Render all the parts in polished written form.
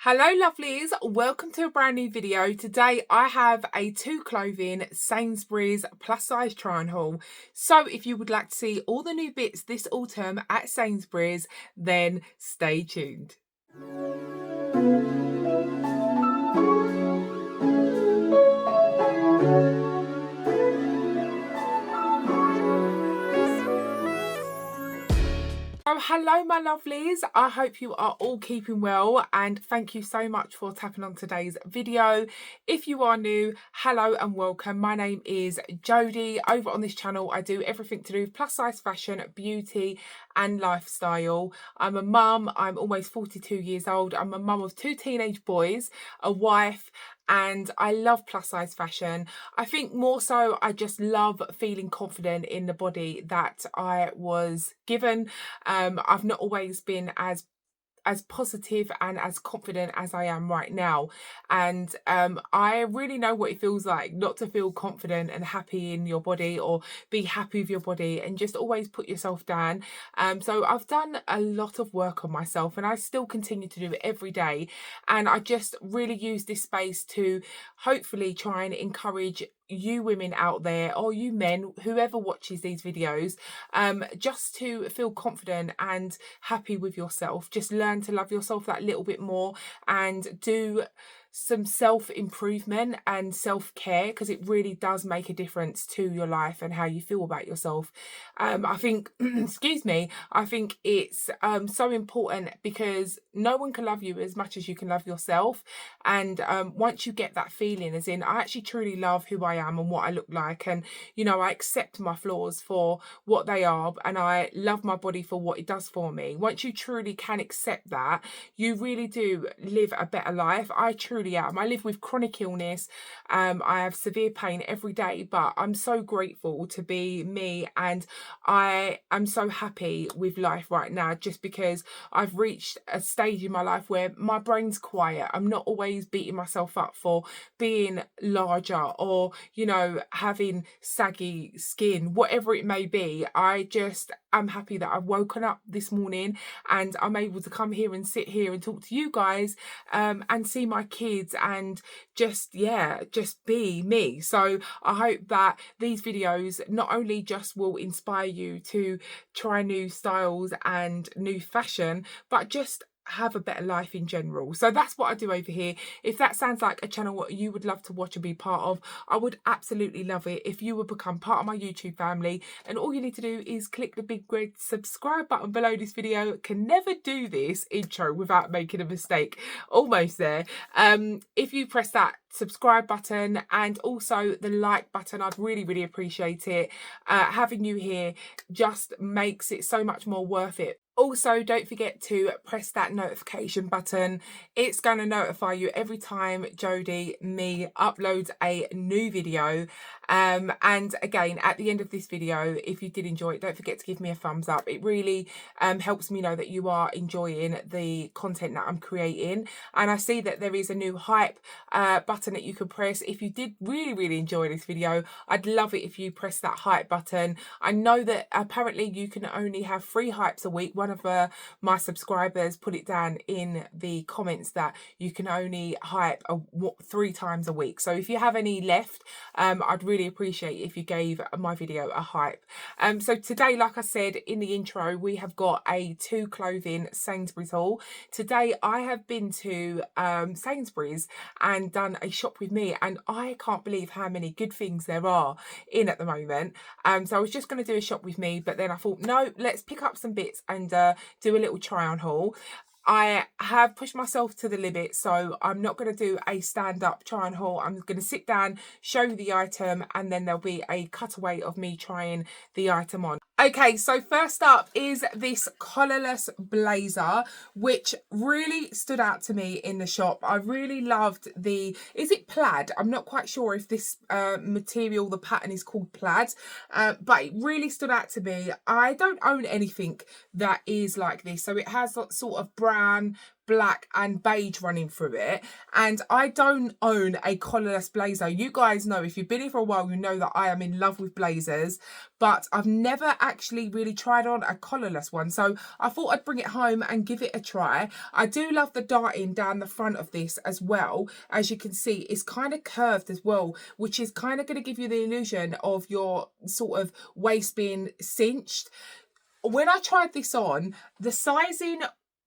Hello lovelies, welcome to a brand new video. Today I have a two clothing Sainsburys plus size try on haul. So if you would like to see all the new bits this autumn at Sainsburys, then stay tuned. Hello my lovelies, I hope you are all keeping well and thank you so much for tapping on today's video. If you are new, hello and welcome. My name is Jodie. Over on this channel I do everything to do with plus size fashion, beauty and lifestyle. I'm a mum, I'm almost 42 years old. I'm a mum of two teenage boys, a wife, and I love plus size fashion. I think more so I just love feeling confident in the body that I was given. I've not always been as positive and as confident as I am right now, and I really know what it feels like not to feel confident and happy in your body, or be happy with your body and just always put yourself down. So I've done a lot of work on myself and I still continue to do it every day, and I just really use this space to hopefully try and encourage you women out there, or you men, whoever watches these videos, just to feel confident and happy with yourself. Just learn to love yourself that little bit more and do some self-improvement and self-care, because it really does make a difference to your life and how you feel about yourself. I think excuse me, I think it's so important, because no one can love you as much as you can love yourself. And once you get that feeling, as in I actually truly love who I am and what I look like, and you know, I accept my flaws for what they are, and I love my body for what it does for me. Once you truly can accept that, you really do live a better life. I truly am. I live with chronic illness. I have severe pain every day, but I'm so grateful to be me, and I am so happy with life right now, just because I've reached a stage in my life where my brain's quiet. I'm not always beating myself up for being larger, or you know, having saggy skin, whatever it may be. I just am happy that I've woken up this morning and I'm able to come here and sit here and talk to you guys, and see my kids, and just, yeah, just be me. So I hope that these videos not only just will inspire you to try new styles and new fashion, but just have a better life in general. So that's what I do over here. If that sounds like a channel you would love to watch and be part of, I would absolutely love it if you would become part of my YouTube family. And all you need to do is click the big red subscribe button below this video. Can never do this intro without making a mistake. Almost there. If you press that subscribe button and also the like button, I'd really appreciate it. Having you here just makes it so much more worth it. Also, don't forget to press that notification button. It's going to notify you every time Jodie me uploads a new video. And again, at the end of this video, if you did enjoy it, don't forget to give me a thumbs up. It really helps me know that you are enjoying the content that I'm creating. And I see that there is a new hype button that you can press. If you did really enjoy this video, I'd love it if you press that hype button. I know that apparently you can only have 3 hypes a week. One of my subscribers put it down in the comments that you can only hype 3 times a week. So if you have any left, I'd really appreciate if you gave my video a hype. So today, like I said in the intro, we have got a two clothing Sainsburys haul. Today I have been to Sainsburys and done a shop with me, and I can't believe how many good things there are in at the moment. So I was just going to do a shop with me, but then I thought, no, let's pick up some bits and do a little try on haul. I have pushed myself to the limit, so I'm not going to do a stand-up try and haul. I'm going to sit down, show you the item, and then there'll be a cutaway of me trying the item on. Okay, so first up is this collarless blazer, which really stood out to me in the shop. I really loved the, is it plaid? I'm not quite sure if this material, the pattern is called plaid, but it really stood out to me. I don't own anything that is like this. So it has sort of brown, black and beige running through it. And I don't own a collarless blazer. You guys know, if you've been here for a while, you know that I am in love with blazers, but I've never actually really tried on a collarless one. So I thought I'd bring it home and give it a try. I do love the darting down the front of this as well. As you can see, it's kind of curved as well, which is kind of going to give you the illusion of your sort of waist being cinched. When I tried this on, the sizing,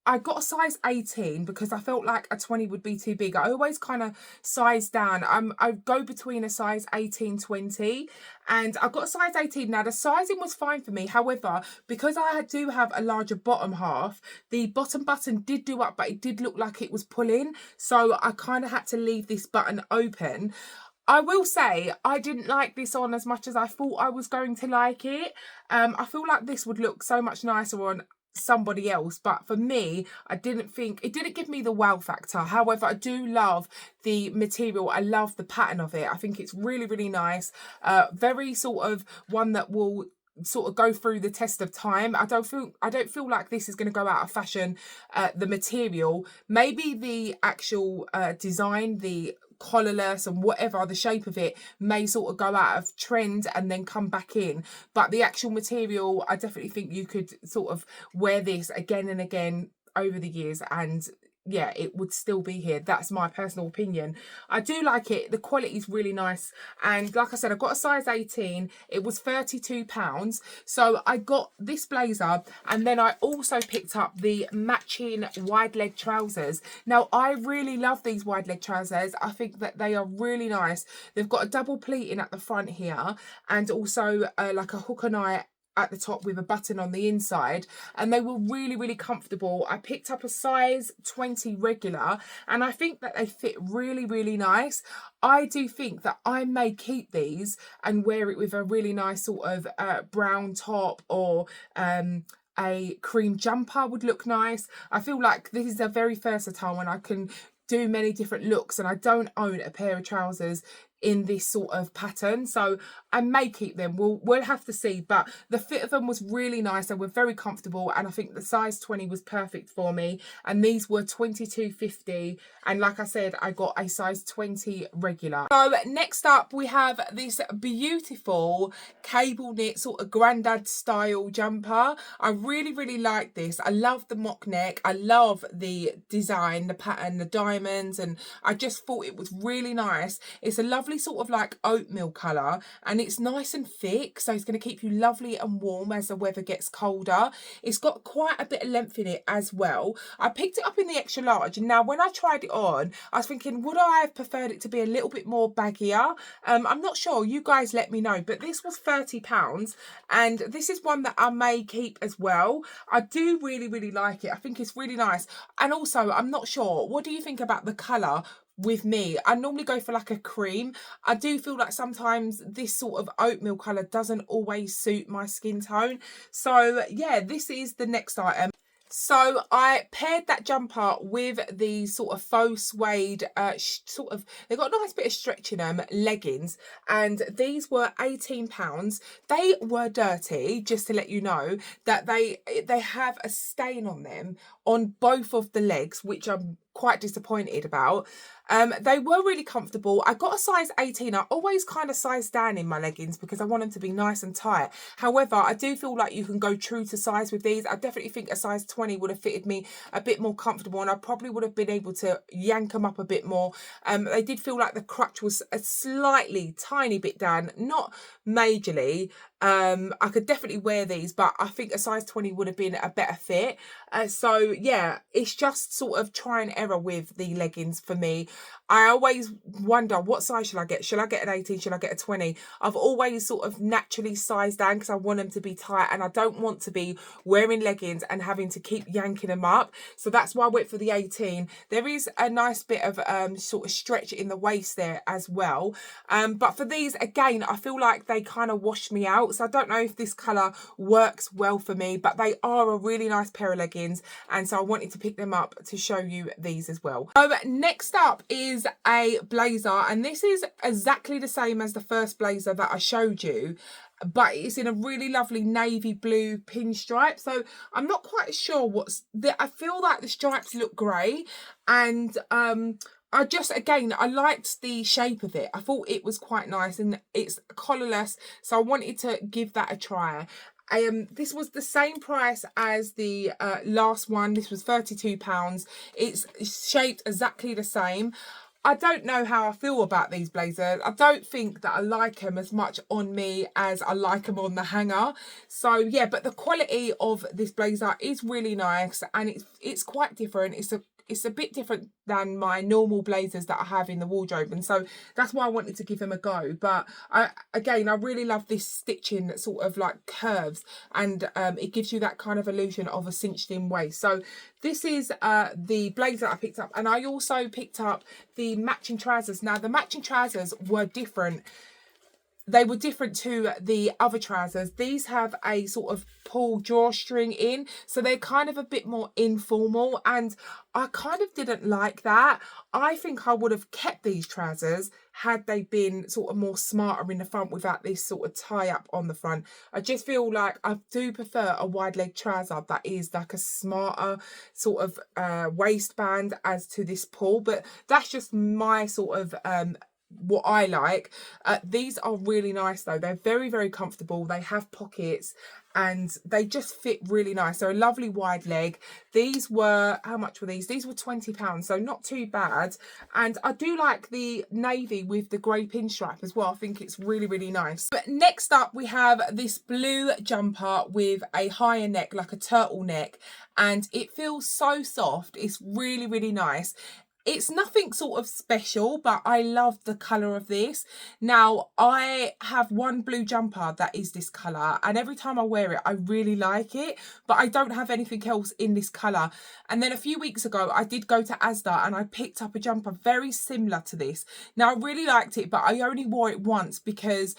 I got a size 18 because I felt like a 20 would be too big. I always kind of size down. I go between a size 18, 20, and I got a size 18. Now, the sizing was fine for me. However, because I do have a larger bottom half, the bottom button did do up, but it did look like it was pulling. So I kind of had to leave this button open. I will say I didn't like this on as much as I thought I was going to like it. I feel like this would look so much nicer on somebody else, but for me, I didn't think it didn't give me the wow factor. However, I do love the material. I love the pattern of it. I think it's really, really nice. Very sort of one that will sort of go through the test of time. I don't feel like this is going to go out of fashion. The material, maybe the actual design, the collarless and whatever, the shape of it may sort of go out of trend and then come back in, but the actual material, I definitely think you could sort of wear this again and again over the years, and yeah, it would still be here. That's my personal opinion. I do like it. The quality is really nice. And like I said, I got a size 18. It was £32. So I got this blazer, and then I also picked up the matching wide leg trousers. Now, I really love these wide leg trousers. I think that they are really nice. They've got a double pleating at the front here, and also like a hook and eye at the top with a button on the inside, and they were really, really comfortable. I picked up a size 20 regular, and I think that they fit really, really nice. I do think that I may keep these and wear it with a really nice sort of brown top, or a cream jumper would look nice. I feel like this is a very versatile one. I can do many different looks, and I don't own a pair of trousers in this sort of pattern, so I may keep them. We'll have to see, but the fit of them was really nice. They were very comfortable, and I think the size 20 was perfect for me, and these were £22.50, and like I said, I got a size 20 regular. So next up we have this beautiful cable knit sort of grandad style jumper. I really, really like this. I love the mock neck. I love the design, the pattern, the diamonds, and I just thought it was really nice. It's a lovely sort of like oatmeal colour, and it's nice and thick, so it's going to keep you lovely and warm as the weather gets colder. It's got quite a bit of length in it as well. I picked it up in the extra large, and now when I tried it on, I was thinking, would I have preferred it to be a little bit more baggier? I'm not sure. You guys let me know, but this was £30, and this is one that I may keep as well. I do really, really like it. I think it's really nice, and also I'm not sure, what do you think about the colour? With me, I normally go for like a cream. I do feel like sometimes this sort of oatmeal colour doesn't always suit my skin tone. So yeah, this is the next item. So I paired that jumper with the sort of faux suede, they've got a nice bit of stretch in them, leggings, and these were £18. They were dirty, just to let you know, that they have a stain on them on both of the legs, which I'm quite disappointed about. They were really comfortable. I got a size 18. I always kind of size down in my leggings because I want them to be nice and tight. However, I do feel like you can go true to size with these. I definitely think a size 20 would have fitted me a bit more comfortable, and I probably would have been able to yank them up a bit more. They did feel like the crotch was a slightly tiny bit down, not majorly. I could definitely wear these, but I think a size 20 would have been a better fit. So yeah, it's just sort of try and error with the leggings for me. I always wonder, what size should I get? Should I get an 18? Should I get a 20? I've always sort of naturally sized down because I want them to be tight, and I don't want to be wearing leggings and having to keep yanking them up. So that's why I went for the 18. There is a nice bit of sort of stretch in the waist there as well. But for these, again, I feel like they kind of washed me out. else. I don't know if this colour works well for me, but they are a really nice pair of leggings, and so I wanted to pick them up to show you these as well. So next up is a blazer, and this is exactly the same as the first blazer that I showed you, but it's in a really lovely navy blue pinstripe. So I'm not quite sure what's the, I feel like the stripes look grey, and I just, again, I liked the shape of it. I thought it was quite nice, and it's collarless, so I wanted to give that a try. This was the same price as the last one. This was £32. It's shaped exactly the same. I don't know how I feel about these blazers. I don't think that I like them as much on me as I like them on the hanger. So yeah, but the quality of this blazer is really nice, and it's quite different. It's a bit different than my normal blazers that I have in the wardrobe, and so that's why I wanted to give them a go. But I really love this stitching that sort of like curves, and it gives you that kind of illusion of a cinched in waist. So this is the blazer I picked up, and I also picked up the matching trousers. Now the matching trousers were different. They were different to the other trousers. These have a sort of pull drawstring in, so they're kind of a bit more informal, and I kind of didn't like that. I think I would have kept these trousers had they been sort of more smarter in the front without this sort of tie up on the front. I just feel like I do prefer a wide leg trouser that is like a smarter sort of waistband as to this pull, but that's just my sort of what I like. These are really nice though. They're very, very comfortable. They have pockets and they just fit really nice. They're a lovely wide leg. These were, how much were these? These were £20, so not too bad. And I do like the navy with the grey pinstripe as well. I think it's really, really nice. But next up we have this blue jumper with a higher neck, like a turtleneck, and it feels so soft. It's really, really nice. It's nothing sort of special, but I love the colour of this. Now, I have one blue jumper that is this colour, and every time I wear it, I really like it, but I don't have anything else in this colour. And then a few weeks ago, I did go to Asda and I picked up a jumper very similar to this. Now, I really liked it, but I only wore it once because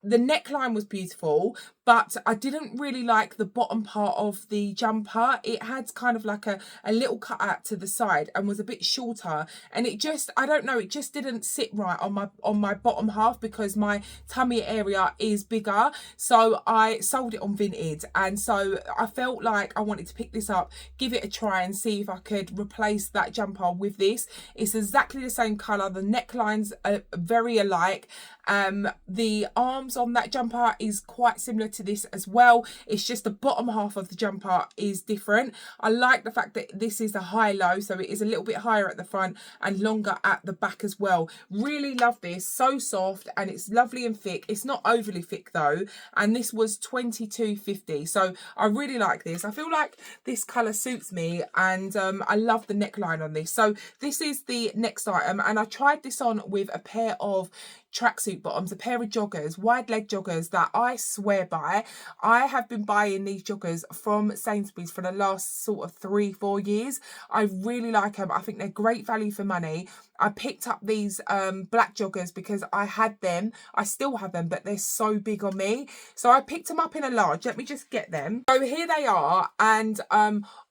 the neckline was beautiful, but I didn't really like the bottom part of the jumper. It had kind of like a little cut out to the side and was a bit shorter, and it just, I don't know, it just didn't sit right on my bottom half because my tummy area is bigger. So I sold it on Vinted, and so I felt like I wanted to pick this up, give it a try and see if I could replace that jumper with this. It's exactly the same colour. The necklines are very alike. The arms on that jumper is quite similar to this as well. It's just the bottom half of the jumper is different. I like the fact that this is a high-low, so it is a little bit higher at the front and longer at the back as well. Really love this. So soft, and it's lovely and thick. It's not overly thick though, and this was £22.50, so I really like this. I feel like this colour suits me, and I love the neckline on this. So this is the next item, and I tried this on with a pair of tracksuit bottoms, a pair of joggers, wide leg joggers that I swear by. I have been buying these joggers from Sainsburys for the last sort of 3-4 years. I really like them. I think they're great value for money. I picked up these black joggers because I had them. I still have them, but they're so big on me. So I picked them up in a large. Let me just get them. So here they are, and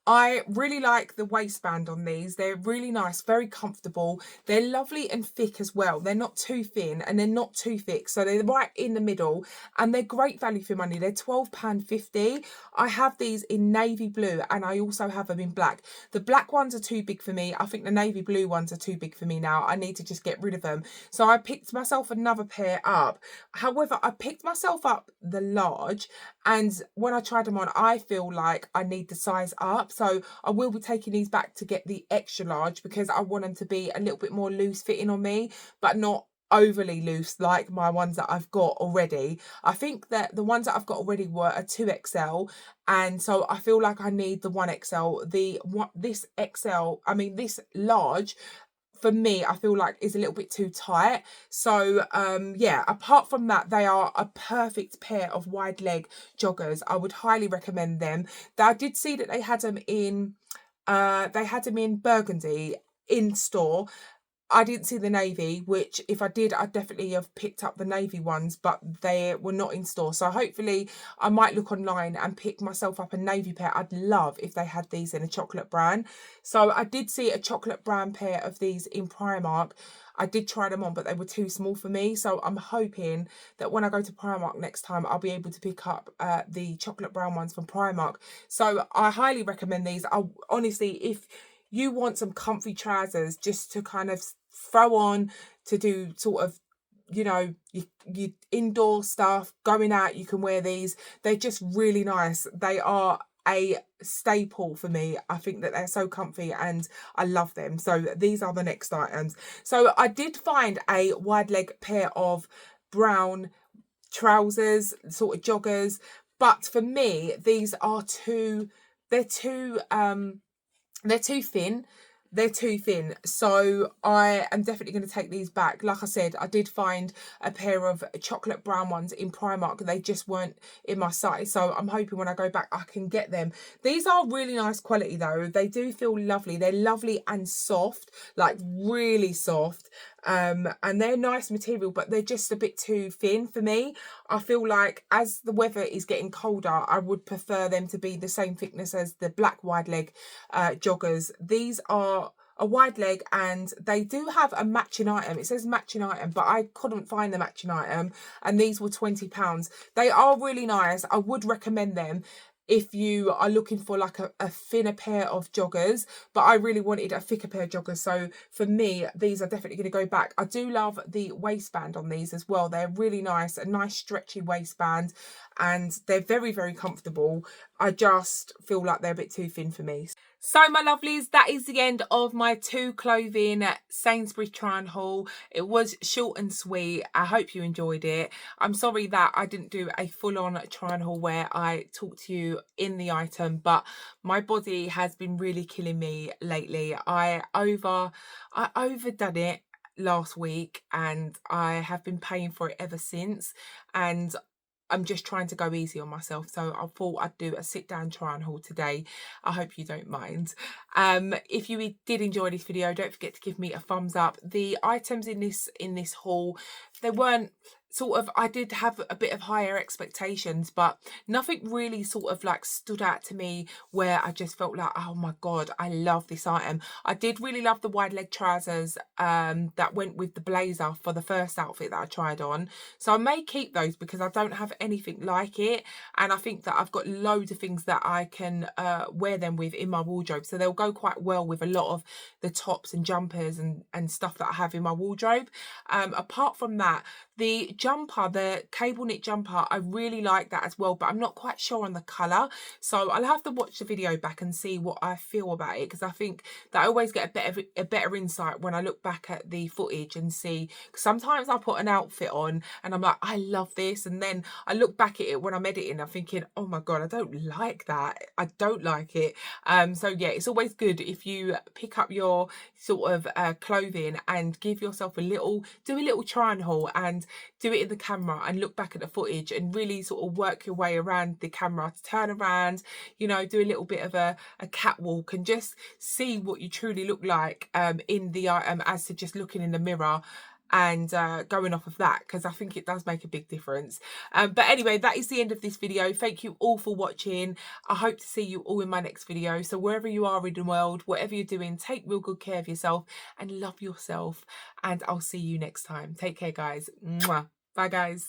I really like the waistband on these. They're really nice, very comfortable. They're lovely and thick as well. They're not too thin and they're not too thick. So they're right in the middle, and they're great value for money. They're £12.50. I have these in navy blue, and I also have them in black. The black ones are too big for me. I think the navy blue ones are too big for me now. I need to just get rid of them. So I picked myself another pair up. However, I picked myself up the large, and when I tried them on, I feel like I need the size up. So I will be taking these back to get the extra large because I want them to be a little bit more loose fitting on me, but not overly loose like my ones that I've got already. I think that the ones that I've got already were a 2XL, and so I feel like I need the 1XL. This large for me, I feel like is a little bit too tight. So yeah, apart from that, they are a perfect pair of wide leg joggers. I would highly recommend them. I did see that they had them in burgundy in store. I didn't see the navy, which if I did, I'd definitely have picked up the navy ones, but they were not in store. So hopefully I might look online and pick myself up a navy pair. I'd love if they had these in a chocolate brown. So I did see a chocolate brown pair of these in Primark. I did try them on, but they were too small for me. So I'm hoping that when I go to Primark next time, I'll be able to pick up the chocolate brown ones from Primark. So I highly recommend these. Honestly, if you want some comfy trousers just to kind of throw on to do sort of, you know, you indoor stuff, going out, you can wear these. They're just really nice. They are a staple for me. I think that they're so comfy and I love them. So these are the next items. So I did find a wide leg pair of brown trousers, sort of joggers, but for me these are they're too they're too thin. They're too thin. So I am definitely going to take these back. Like I said, I did find a pair of chocolate brown ones in Primark. They just weren't in my size. So I'm hoping when I go back, I can get them. These are really nice quality though. They do feel lovely. They're lovely and soft, like really soft. And they're nice material, but they're just a bit too thin for me. I feel like as the weather is getting colder, I would prefer them to be the same thickness as the black wide leg joggers. These are a wide leg and they do have a matching item. It says matching item, but I couldn't find the matching item, and these were £20. They are really nice. I would recommend them if you are looking for like a thinner pair of joggers, but I really wanted a thicker pair of joggers. So for me, these are definitely going to go back. I do love the waistband on these as well. They're really nice, a nice stretchy waistband, and they're very, very comfortable. I just feel like they're a bit too thin for me. So my lovelies, that is the end of my 2 clothing Sainsbury's try on haul. It was short and sweet. I hope you enjoyed it. I'm sorry that I didn't do a full-on try on haul where I talked to you in the item, but my body has been really killing me lately. I overdone it last week and I have been paying for it ever since, and I'm just trying to go easy on myself. So I thought I'd do a sit down try on haul today. I hope you don't mind. If you did enjoy this video, don't forget to give me a thumbs up. The items in this haul, they weren't sort of, I did have a bit of higher expectations, but nothing really sort of like stood out to me where I just felt like, oh my God, I love this item. I did really love the wide leg trousers that went with the blazer for the first outfit that I tried on. So I may keep those because I don't have anything like it. And I think that I've got loads of things that I can wear them with in my wardrobe. So they'll go quite well with a lot of the tops and jumpers and stuff that I have in my wardrobe. Apart from that, the jumper, the cable knit jumper, I really like that as well, but I'm not quite sure on the colour. So I'll have to watch the video back and see what I feel about it, because I think that I always get a better insight when I look back at the footage and see. Sometimes I put an outfit on and I'm like, I love this, and then I look back at it when I'm editing, I'm thinking, oh my God, I don't like that. I don't like it. So yeah, it's always good if you pick up your sort of clothing and give yourself do a little try and haul and do it in the camera and look back at the footage and really sort of work your way around the camera to turn around, you know, do a little bit of a catwalk and just see what you truly look like in the item, as to just looking in the mirror and going off of that, because I think it does make a big difference. But anyway, that is the end of this video. Thank you all for watching. I hope to see you all in my next video. So wherever you are in the world, whatever you're doing, take real good care of yourself and love yourself, and I'll see you next time. Take care, guys. Mwah. Bye, guys.